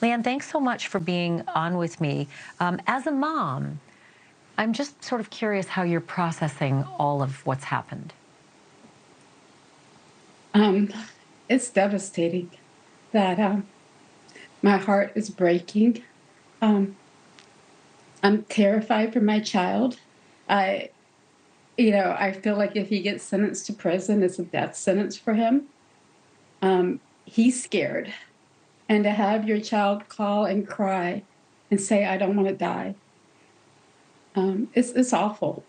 Leanne, thanks so much for being on with me. As a mom, I'm just sort of curious how you're processing all of what's happened. Um, it's devastating that my heart is breaking. Um, I'm terrified for my child. I, I feel like if he gets sentenced to prison, it's a death sentence for him. He's scared. And to have your child call and cry and say, I don't want to die, it's awful.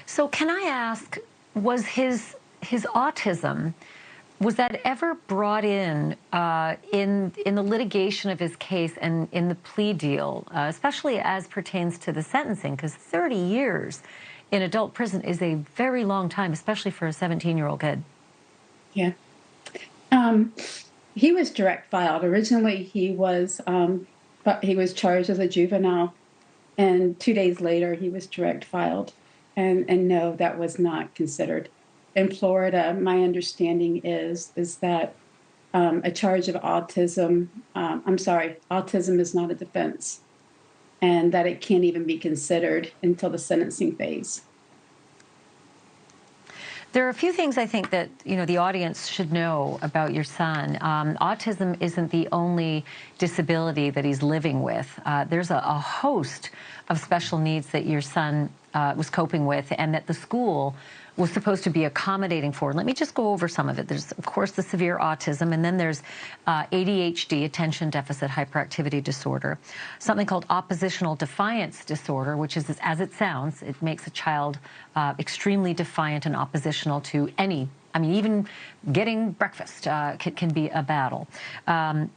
So can I ask, was his autism, was that ever brought in the litigation of his case and in the plea deal, especially as pertains to the sentencing? Because 30 years in adult prison is a very long time, especially for a 17-year-old kid. Yeah. He was direct filed. Originally, he was charged as a juvenile, and 2 days later, he was direct filed. And no, that was not considered. In Florida, my understanding is that a charge of autism, autism is not a defense, and that it can't even be considered until the sentencing phase. There are a few things I think that, the audience should know about your son. Autism isn't the only disability that he's living with. There's a host of special needs that your son was coping with and that the school was supposed to be accommodating for. Let me just go over some of it. There's, of course, the severe autism, and then there's ADHD, attention deficit hyperactivity disorder, something called oppositional defiance disorder, which is, as it sounds, it makes a child extremely defiant and oppositional to even getting breakfast can be a battle.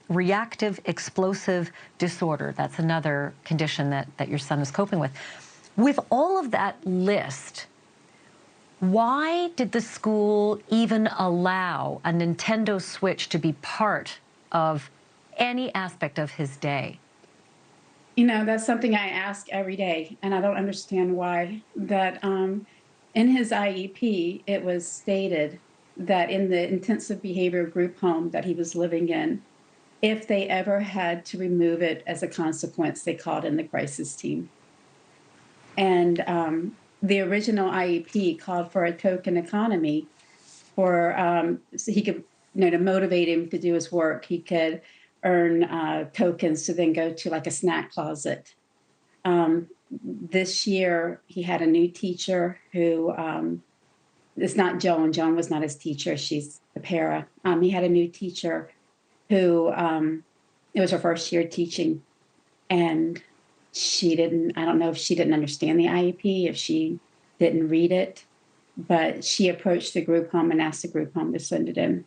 Reactive explosive disorder, that's another condition that your son is coping with. With all of that list, why did the school even allow a Nintendo Switch to be part of any aspect of his day? That's something I ask every day, and I don't understand why. That in his IEP, it was stated that in the intensive behavior group home that he was living in, if they ever had to remove it as a consequence, they called in the crisis team. And the original IEP called for a token economy for so he could, to motivate him to do his work. He could earn tokens to then go to like a snack closet. This year, he had a new teacher who, it's not Joan. Joan was not his teacher. She's the para. He had a new teacher who, it was her first year teaching. And I don't know if she didn't understand the IEP, if she didn't read it, but she approached the group home and asked the group home to send it in.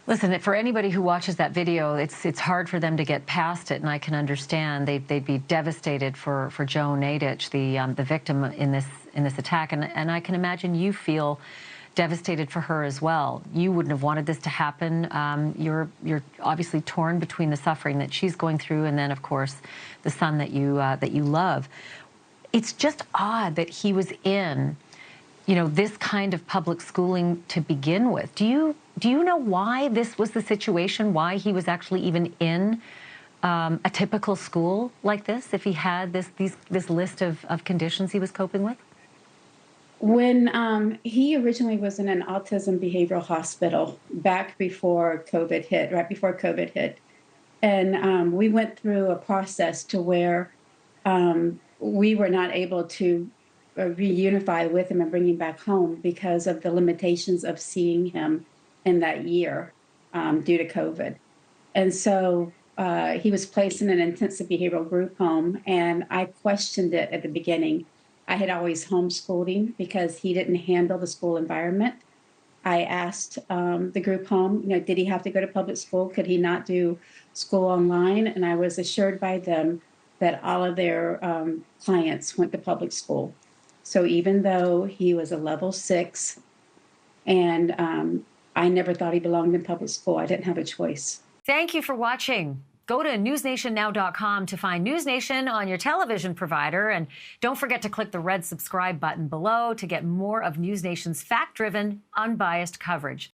Listen, for anybody who watches that video, it's hard for them to get past it, and I can understand they'd be devastated for Joan Nadich, the victim in this attack, and I can imagine you feel devastated for her as well. You wouldn't have wanted this to happen. You're obviously torn between the suffering that she's going through, and then of course the son that you love. It's just odd that he was in, this kind of public schooling to begin with. Do you know why this was the situation? Why he was actually even in a typical school like this? If he had this list of conditions he was coping with? When he originally was in an autism behavioral hospital back before COVID hit, right before COVID hit, and we went through a process to where we were not able to reunify with him and bring him back home because of the limitations of seeing him in that year due to COVID. And so he was placed in an intensive behavioral group home, and I questioned it at the beginning. I had always homeschooled him because he didn't handle the school environment. I asked the group home, did he have to go to public school? Could he not do school online? And I was assured by them that all of their clients went to public school. So even though he was a level 6 and I never thought he belonged in public school, I didn't have a choice. Thank you for watching. Go to newsnationnow.com to find NewsNation on your television provider. And don't forget to click the red subscribe button below to get more of NewsNation's fact-driven, unbiased coverage.